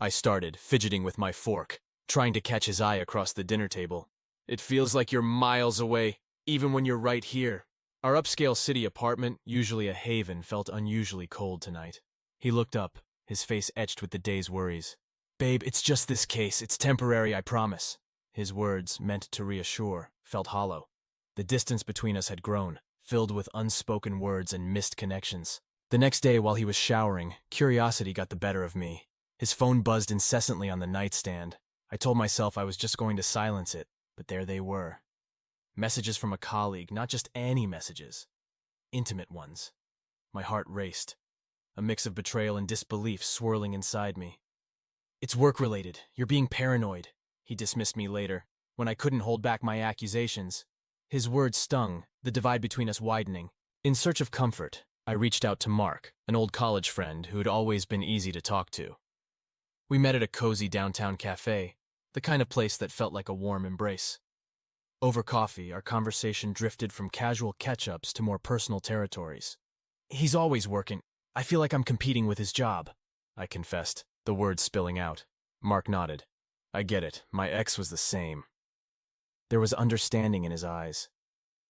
I started, fidgeting with my fork, trying to catch his eye across the dinner table. It feels like you're miles away, even when you're right here. Our upscale city apartment, usually a haven, felt unusually cold tonight. He looked up, his face etched with the day's worries. Babe, it's just this case. It's temporary, I promise. His words, meant to reassure, felt hollow. The distance between us had grown, filled with unspoken words and missed connections. The next day, while he was showering, curiosity got the better of me. His phone buzzed incessantly on the nightstand. I told myself I was just going to silence it, but there they were. Messages from a colleague, not just any messages. Intimate ones. My heart raced, a mix of betrayal and disbelief swirling inside me. It's work-related. You're being paranoid, he dismissed me later, when I couldn't hold back my accusations. His words stung, the divide between us widening. In search of comfort, I reached out to Mark, an old college friend who'd always been easy to talk to. We met at a cozy downtown cafe, the kind of place that felt like a warm embrace. Over coffee, our conversation drifted from casual catch-ups to more personal territories. He's always working. I feel like I'm competing with his job, I confessed, the words spilling out. Mark nodded. I get it. My ex was the same. There was understanding in his eyes,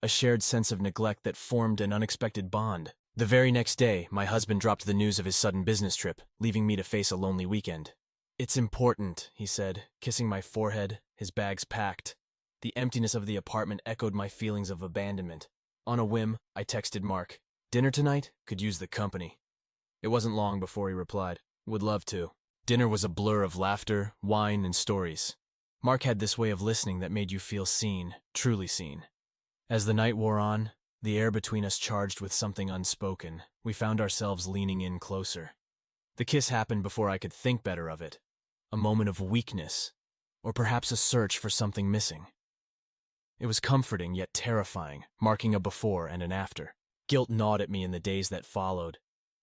a shared sense of neglect that formed an unexpected bond. The very next day, my husband dropped the news of his sudden business trip, leaving me to face a lonely weekend. It's important, he said, kissing my forehead, his bags packed. The emptiness of the apartment echoed my feelings of abandonment. On a whim, I texted Mark. Dinner tonight? Could use the company. It wasn't long before he replied. Would love to. Dinner was a blur of laughter, wine, and stories. Mark had this way of listening that made you feel seen, truly seen. As the night wore on, the air between us charged with something unspoken. We found ourselves leaning in closer. The kiss happened before I could think better of it. A moment of weakness, or perhaps a search for something missing. It was comforting yet terrifying, marking a before and an after. Guilt gnawed at me in the days that followed.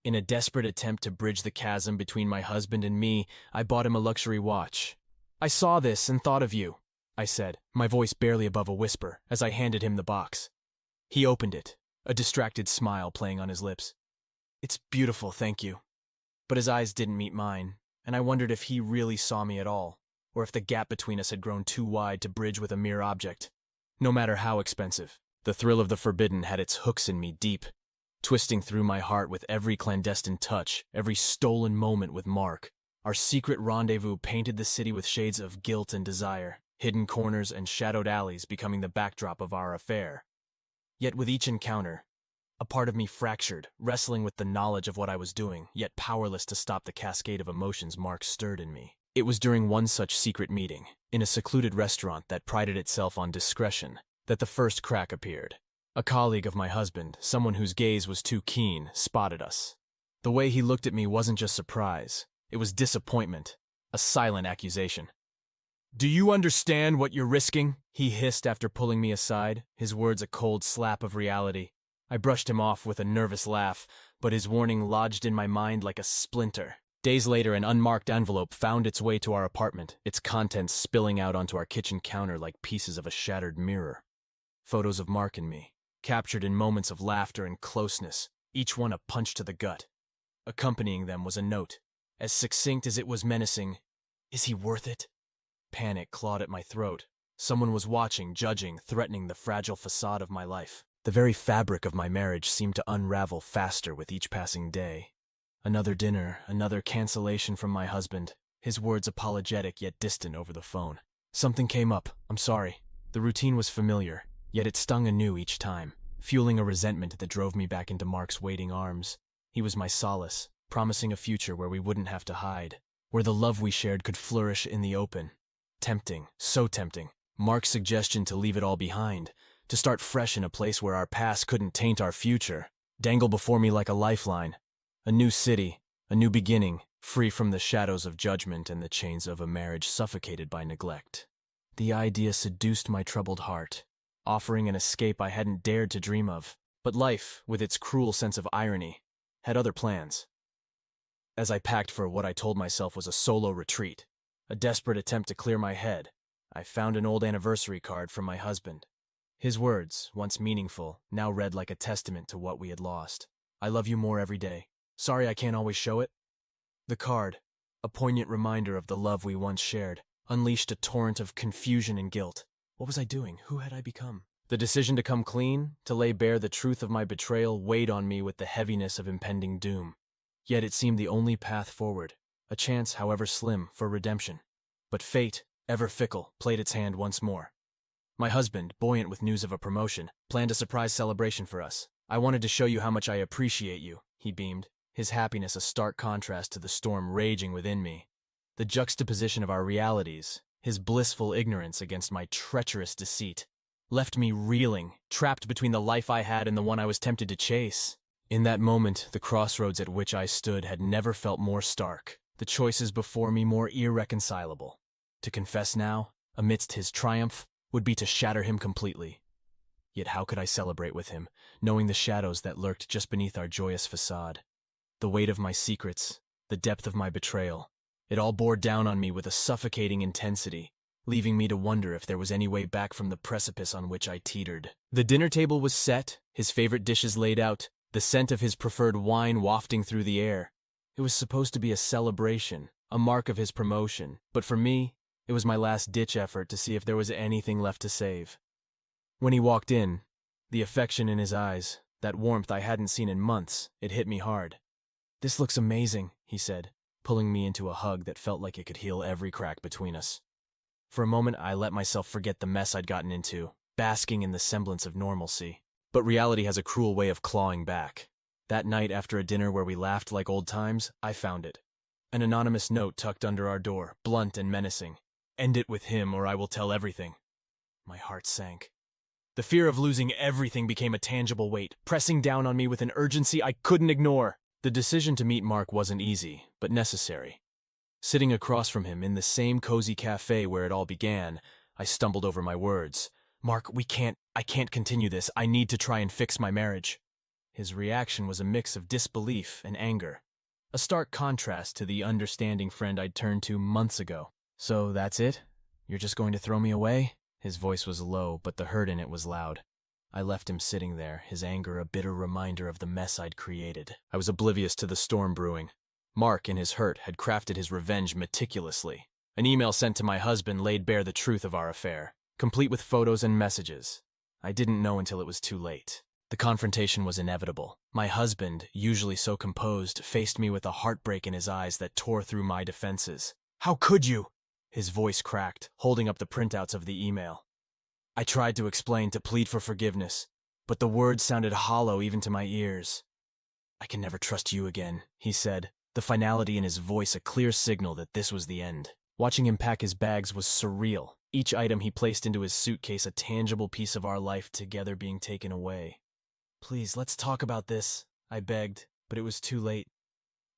In a desperate attempt to bridge the chasm between my husband and me, I bought him a luxury watch. I saw this and thought of you, I said, my voice barely above a whisper, as I handed him the box. He opened it, a distracted smile playing on his lips. It's beautiful, thank you. But his eyes didn't meet mine, and I wondered if he really saw me at all, or if the gap between us had grown too wide to bridge with a mere object. No matter how expensive, the thrill of the forbidden had its hooks in me deep, twisting through my heart with every clandestine touch, every stolen moment with Mark. Our secret rendezvous painted the city with shades of guilt and desire, hidden corners and shadowed alleys becoming the backdrop of our affair. Yet with each encounter, a part of me fractured, wrestling with the knowledge of what I was doing, yet powerless to stop the cascade of emotions Mark stirred in me. It was during one such secret meeting, in a secluded restaurant that prided itself on discretion, that the first crack appeared. A colleague of my husband, someone whose gaze was too keen, spotted us. The way he looked at me wasn't just surprise, it was disappointment, a silent accusation. Do you understand what you're risking? He hissed after pulling me aside, his words a cold slap of reality. I brushed him off with a nervous laugh, but his warning lodged in my mind like a splinter. Days later, an unmarked envelope found its way to our apartment, its contents spilling out onto our kitchen counter like pieces of a shattered mirror. Photos of Mark and me, captured in moments of laughter and closeness, each one a punch to the gut. Accompanying them was a note, as succinct as it was menacing. Is he worth it? Panic clawed at my throat. Someone was watching, judging, threatening the fragile facade of my life. The very fabric of my marriage seemed to unravel faster with each passing day. Another dinner, another cancellation from my husband, his words apologetic yet distant over the phone. Something came up, I'm sorry. The routine was familiar, yet it stung anew each time, fueling a resentment that drove me back into Mark's waiting arms. He was my solace, promising a future where we wouldn't have to hide, where the love we shared could flourish in the open. Tempting, so tempting. Mark's suggestion to leave it all behind, to start fresh in a place where our past couldn't taint our future, dangled before me like a lifeline. A new city, a new beginning, free from the shadows of judgment and the chains of a marriage suffocated by neglect. The idea seduced my troubled heart, offering an escape I hadn't dared to dream of. But life, with its cruel sense of irony, had other plans. As I packed for what I told myself was a solo retreat, a desperate attempt to clear my head, I found an old anniversary card from my husband. His words, once meaningful, now read like a testament to what we had lost. I love you more every day. Sorry I can't always show it. The card, A poignant reminder of the love we once shared, unleashed a torrent of confusion and guilt. What was I doing? Who had I become? The decision to come clean, to lay bare the truth of my betrayal, weighed on me with the heaviness of impending doom. Yet it seemed the only path forward, a chance, however slim, for redemption. But fate, ever fickle, played its hand once more. My husband, buoyant with news of a promotion, planned a surprise celebration for us. "I wanted to show you how much I appreciate you," he beamed, his happiness a stark contrast to the storm raging within me. The juxtaposition of our realities, his blissful ignorance against my treacherous deceit, left me reeling, trapped between the life I had and the one I was tempted to chase. In that moment, the crossroads at which I stood had never felt more stark, the choices before me more irreconcilable. To confess now, amidst his triumph, would be to shatter him completely. Yet how could I celebrate with him, knowing the shadows that lurked just beneath our joyous facade? The weight of my secrets, the depth of my betrayal, it all bore down on me with a suffocating intensity, leaving me to wonder if there was any way back from the precipice on which I teetered. The dinner table was set, his favorite dishes laid out, the scent of his preferred wine wafting through the air. It was supposed to be a celebration, a mark of his promotion, but for me, it was my last-ditch effort to see if there was anything left to save. When he walked in, the affection in his eyes, that warmth I hadn't seen in months, it hit me hard. "This looks amazing," he said, pulling me into a hug that felt like it could heal every crack between us. For a moment, I let myself forget the mess I'd gotten into, basking in the semblance of normalcy. But reality has a cruel way of clawing back. That night after a dinner where we laughed like old times, I found it. An anonymous note tucked under our door, blunt and menacing. "End it with him or I will tell everything." My heart sank. The fear of losing everything became a tangible weight, pressing down on me with an urgency I couldn't ignore. The decision to meet Mark wasn't easy, but necessary. Sitting across from him in the same cozy cafe where it all began, I stumbled over my words. "Mark, I can't continue this. I need to try and fix my marriage." His reaction was a mix of disbelief and anger, a stark contrast to the understanding friend I'd turned to months ago. "So that's it? You're just going to throw me away?" His voice was low, but the hurt in it was loud. I left him sitting there, his anger a bitter reminder of the mess I'd created. I was oblivious to the storm brewing. Mark, in his hurt, had crafted his revenge meticulously. An email sent to my husband laid bare the truth of our affair, complete with photos and messages. I didn't know until it was too late. The confrontation was inevitable. My husband, usually so composed, faced me with a heartbreak in his eyes that tore through my defenses. "How could you?" His voice cracked, holding up the printouts of the email. I tried to explain, to plead for forgiveness, but the words sounded hollow even to my ears. "I can never trust you again," he said, the finality in his voice a clear signal that this was the end. Watching him pack his bags was surreal, each item he placed into his suitcase a tangible piece of our life together being taken away. "Please, let's talk about this," I begged, but it was too late.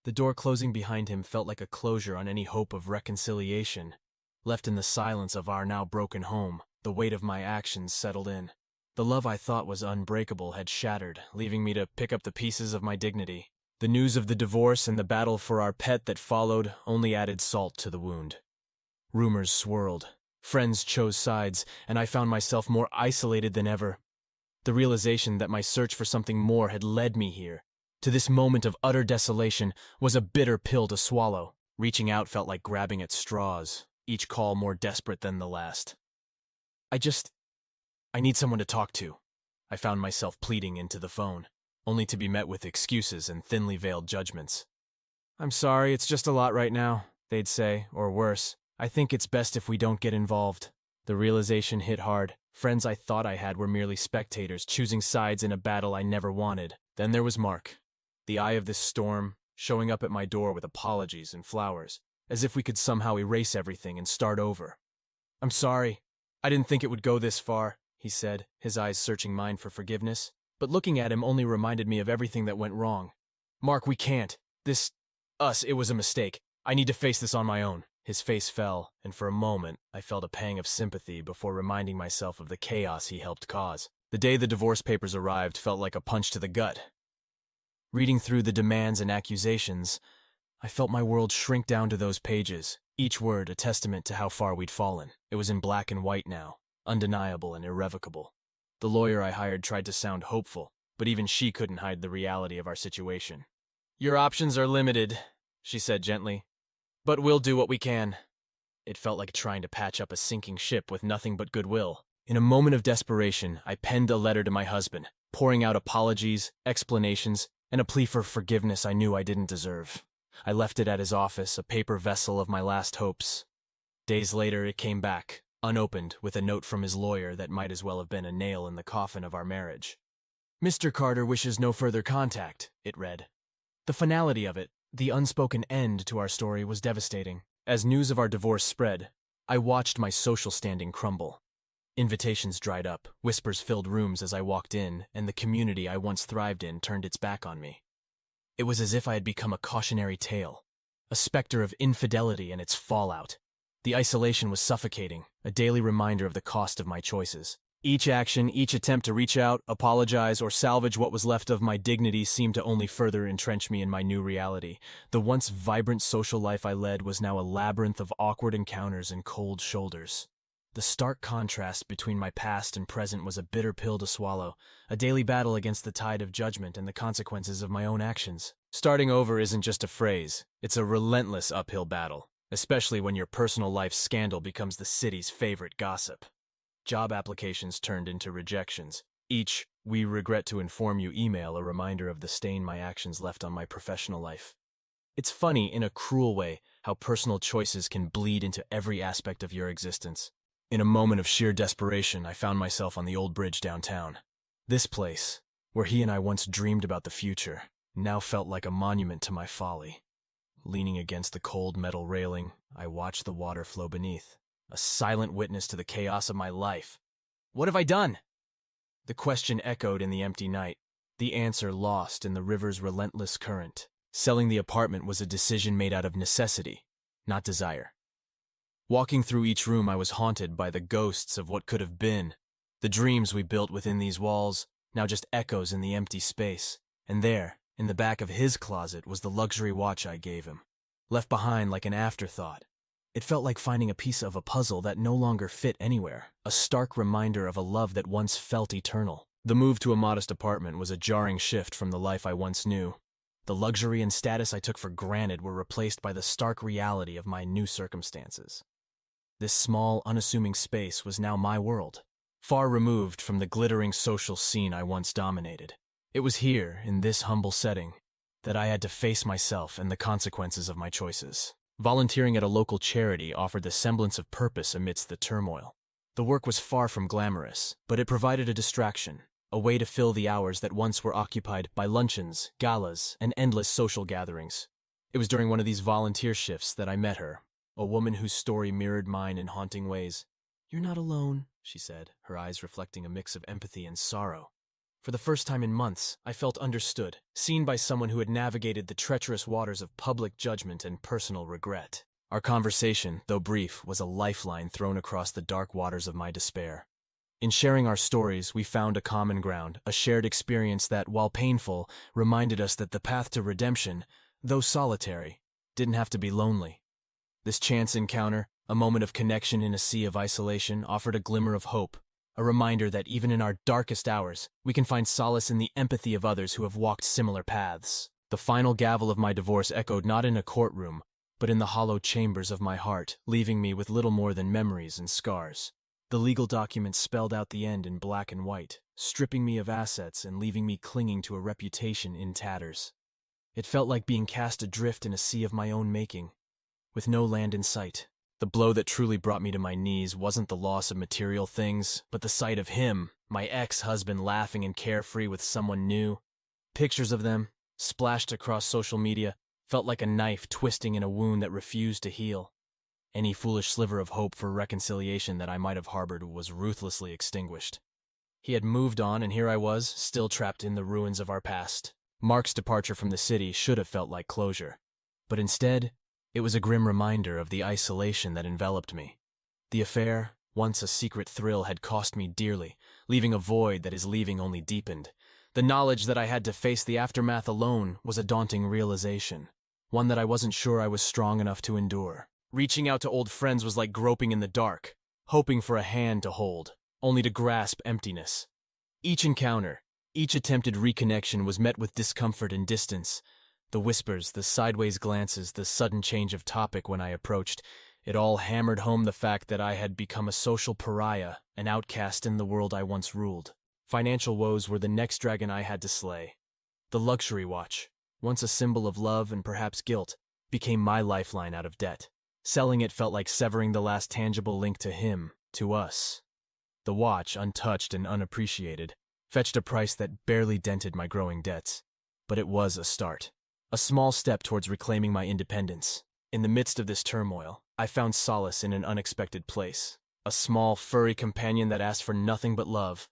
The door closing behind him felt like a closure on any hope of reconciliation. Left in the silence of our now broken home, the weight of my actions settled in. The love I thought was unbreakable had shattered, leaving me to pick up the pieces of my dignity. The news of the divorce and the battle for our pet that followed only added salt to the wound. Rumors swirled. Friends chose sides, and I found myself more isolated than ever. The realization that my search for something more had led me here, to this moment of utter desolation, was a bitter pill to swallow. Reaching out felt like grabbing at straws, each call more desperate than the last. I need someone to talk to. I found myself pleading into the phone, only to be met with excuses and thinly veiled judgments. "I'm sorry, it's just a lot right now," they'd say, or worse, "I think it's best if we don't get involved." The realization hit hard. Friends I thought I had were merely spectators, choosing sides in a battle I never wanted. Then there was Mark, the eye of this storm, showing up at my door with apologies and flowers, as if we could somehow erase everything and start over. "I'm sorry. I didn't think it would go this far," he said, his eyes searching mine for forgiveness. But looking at him only reminded me of everything that went wrong. "Mark, we can't. It was a mistake. I need to face this on my own." His face fell, and for a moment, I felt a pang of sympathy before reminding myself of the chaos he helped cause. The day the divorce papers arrived felt like a punch to the gut. Reading through the demands and accusations, I felt my world shrink down to those pages, each word a testament to how far we'd fallen. It was in black and white now, undeniable and irrevocable. The lawyer I hired tried to sound hopeful, but even she couldn't hide the reality of our situation. "Your options are limited," she said gently. But we'll do what we can. It felt like trying to patch up a sinking ship with nothing but goodwill. In a moment of desperation, I penned a letter to my husband, pouring out apologies, explanations, and a plea for forgiveness I knew I didn't deserve. I left it at his office, a paper vessel of my last hopes. Days later, it came back, unopened, with a note from his lawyer that might as well have been a nail in the coffin of our marriage. "Mr. Carter wishes no further contact," it read. The finality of it, the unspoken end to our story, was devastating. As news of our divorce spread, I watched my social standing crumble. Invitations dried up, whispers filled rooms as I walked in, and the community I once thrived in turned its back on me. It was as if I had become a cautionary tale, a specter of infidelity and its fallout. The isolation was suffocating, a daily reminder of the cost of my choices. Each action, each attempt to reach out, apologize, or salvage what was left of my dignity seemed to only further entrench me in my new reality. The once vibrant social life I led was now a labyrinth of awkward encounters and cold shoulders. The stark contrast between my past and present was a bitter pill to swallow, a daily battle against the tide of judgment and the consequences of my own actions. Starting over isn't just a phrase, it's a relentless uphill battle, especially when your personal life scandal becomes the city's favorite gossip. Job applications turned into rejections. Each "we regret to inform you" email a reminder of the stain my actions left on my professional life. It's funny, in a cruel way, how personal choices can bleed into every aspect of your existence. In a moment of sheer desperation, I found myself on the old bridge downtown. This place, where he and I once dreamed about the future, now felt like a monument to my folly. Leaning against the cold metal railing, I watched the water flow beneath, a silent witness to the chaos of my life. What have I done? The question echoed in the empty night, the answer lost in the river's relentless current. Selling the apartment was a decision made out of necessity, not desire. Walking through each room, I was haunted by the ghosts of what could have been. The dreams we built within these walls, now just echoes in the empty space. And there, in the back of his closet, was the luxury watch I gave him, left behind like an afterthought. It felt like finding a piece of a puzzle that no longer fit anywhere, a stark reminder of a love that once felt eternal. The move to a modest apartment was a jarring shift from the life I once knew. The luxury and status I took for granted were replaced by the stark reality of my new circumstances. This small, unassuming space was now my world, far removed from the glittering social scene I once dominated. It was here, in this humble setting, that I had to face myself and the consequences of my choices. Volunteering at a local charity offered the semblance of purpose amidst the turmoil. The work was far from glamorous, but it provided a distraction, a way to fill the hours that once were occupied by luncheons, galas, and endless social gatherings. It was during one of these volunteer shifts that I met her, a woman whose story mirrored mine in haunting ways. "You're not alone," she said, her eyes reflecting a mix of empathy and sorrow. For the first time in months, I felt understood, seen by someone who had navigated the treacherous waters of public judgment and personal regret. Our conversation, though brief, was a lifeline thrown across the dark waters of my despair. In sharing our stories, we found a common ground, a shared experience that, while painful, reminded us that the path to redemption, though solitary, didn't have to be lonely. This chance encounter, a moment of connection in a sea of isolation, offered a glimmer of hope, a reminder that even in our darkest hours, we can find solace in the empathy of others who have walked similar paths. The final gavel of my divorce echoed not in a courtroom, but in the hollow chambers of my heart, leaving me with little more than memories and scars. The legal documents spelled out the end in black and white, stripping me of assets and leaving me clinging to a reputation in tatters. It felt like being cast adrift in a sea of my own making, with no land in sight. The blow that truly brought me to my knees wasn't the loss of material things, but the sight of him, my ex-husband, laughing and carefree with someone new. Pictures of them, splashed across social media, felt like a knife twisting in a wound that refused to heal. Any foolish sliver of hope for reconciliation that I might have harbored was ruthlessly extinguished. He had moved on, and here I was, still trapped in the ruins of our past. Mark's departure from the city should have felt like closure, but instead, it was a grim reminder of the isolation that enveloped me. The affair, once a secret thrill, had cost me dearly, leaving a void that his leaving only deepened. The knowledge that I had to face the aftermath alone was a daunting realization, one that I wasn't sure I was strong enough to endure. Reaching out to old friends was like groping in the dark, hoping for a hand to hold, only to grasp emptiness. Each encounter, each attempted reconnection was met with discomfort and distance. The whispers, the sideways glances, the sudden change of topic when I approached, it all hammered home the fact that I had become a social pariah, an outcast in the world I once ruled. Financial woes were the next dragon I had to slay. The luxury watch, once a symbol of love and perhaps guilt, became my lifeline out of debt. Selling it felt like severing the last tangible link to him, to us. The watch, untouched and unappreciated, fetched a price that barely dented my growing debts. But it was a start. A small step towards reclaiming my independence. In the midst of this turmoil, I found solace in an unexpected place. A small, furry companion that asked for nothing but love.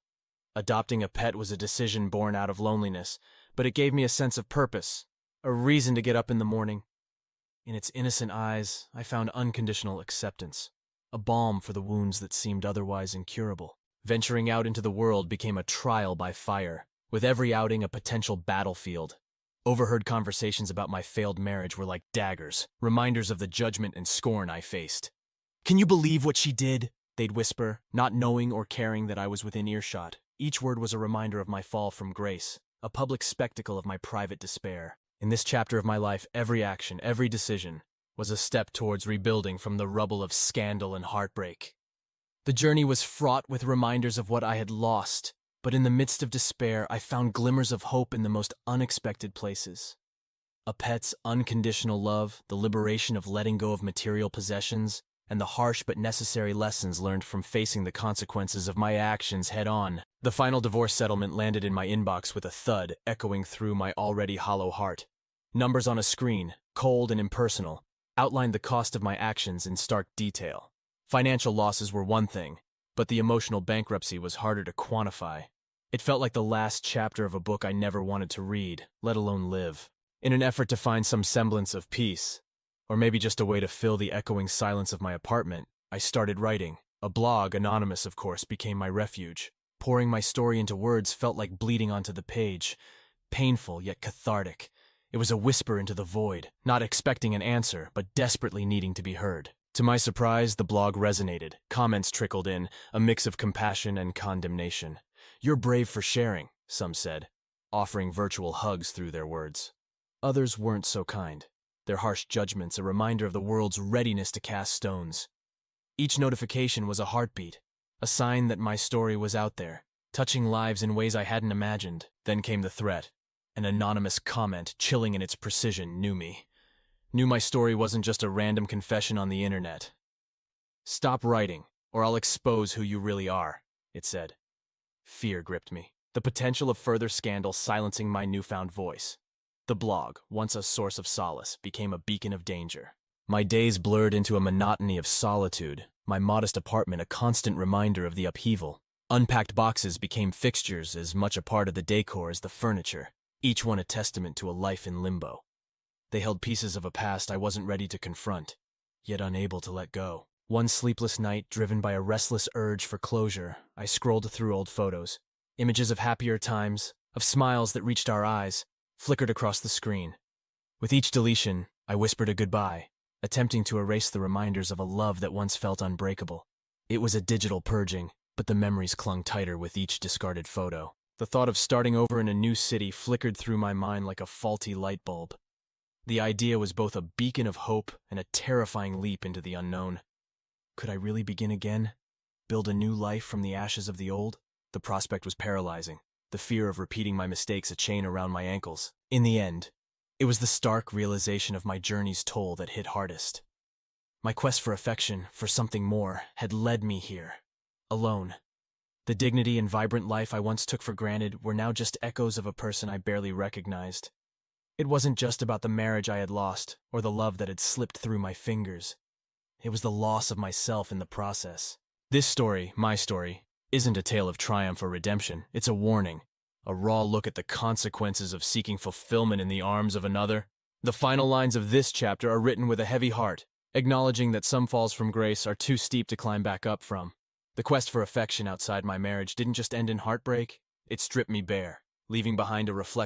Adopting a pet was a decision born out of loneliness, but it gave me a sense of purpose, a reason to get up in the morning. In its innocent eyes, I found unconditional acceptance, a balm for the wounds that seemed otherwise incurable. Venturing out into the world became a trial by fire, with every outing a potential battlefield. Overheard conversations about my failed marriage were like daggers, reminders of the judgment and scorn I faced. "Can you believe what she did?" they'd whisper, not knowing or caring that I was within earshot. Each word was a reminder of my fall from grace, a public spectacle of my private despair. In this chapter of my life, every action, every decision, was a step towards rebuilding from the rubble of scandal and heartbreak. The journey was fraught with reminders of what I had lost, but in the midst of despair, I found glimmers of hope in the most unexpected places. A pet's unconditional love, the liberation of letting go of material possessions, and the harsh but necessary lessons learned from facing the consequences of my actions head-on. The final divorce settlement landed in my inbox with a thud echoing through my already hollow heart. Numbers on a screen, cold and impersonal, outlined the cost of my actions in stark detail. Financial losses were one thing, but the emotional bankruptcy was harder to quantify. It felt like the last chapter of a book I never wanted to read, let alone live. In an effort to find some semblance of peace, or maybe just a way to fill the echoing silence of my apartment, I started writing. A blog, anonymous of course, became my refuge. Pouring my story into words felt like bleeding onto the page. Painful, yet cathartic. It was a whisper into the void, not expecting an answer, but desperately needing to be heard. To my surprise, the blog resonated. Comments trickled in, a mix of compassion and condemnation. "You're brave for sharing," some said, offering virtual hugs through their words. Others weren't so kind. Their harsh judgments a reminder of the world's readiness to cast stones. Each notification was a heartbeat, a sign that my story was out there, touching lives in ways I hadn't imagined. Then came the threat. An anonymous comment, chilling in its precision, knew my story wasn't just a random confession on the internet. "Stop writing, or I'll expose who you really are," it said. Fear gripped me, the potential of further scandal silencing my newfound voice. The blog, once a source of solace, became a beacon of danger. My days blurred into a monotony of solitude, my modest apartment a constant reminder of the upheaval. Unpacked boxes became fixtures as much a part of the decor as the furniture, each one a testament to a life in limbo. They held pieces of a past I wasn't ready to confront, yet unable to let go. One sleepless night, driven by a restless urge for closure, I scrolled through old photos. Images of happier times, of smiles that reached our eyes, flickered across the screen. With each deletion, I whispered a goodbye, attempting to erase the reminders of a love that once felt unbreakable. It was a digital purging, but the memories clung tighter with each discarded photo. The thought of starting over in a new city flickered through my mind like a faulty light bulb. The idea was both a beacon of hope and a terrifying leap into the unknown. Could I really begin again? Build a new life from the ashes of the old? The prospect was paralyzing, the fear of repeating my mistakes a chain around my ankles. In the end, it was the stark realization of my journey's toll that hit hardest. My quest for affection, for something more, had led me here, alone. The dignity and vibrant life I once took for granted were now just echoes of a person I barely recognized. It wasn't just about the marriage I had lost, or the love that had slipped through my fingers. It was the loss of myself in the process. This story, my story, isn't a tale of triumph or redemption. It's a warning, a raw look at the consequences of seeking fulfillment in the arms of another. The final lines of this chapter are written with a heavy heart, acknowledging that some falls from grace are too steep to climb back up from. The quest for affection outside my marriage didn't just end in heartbreak, it stripped me bare, leaving behind a reflection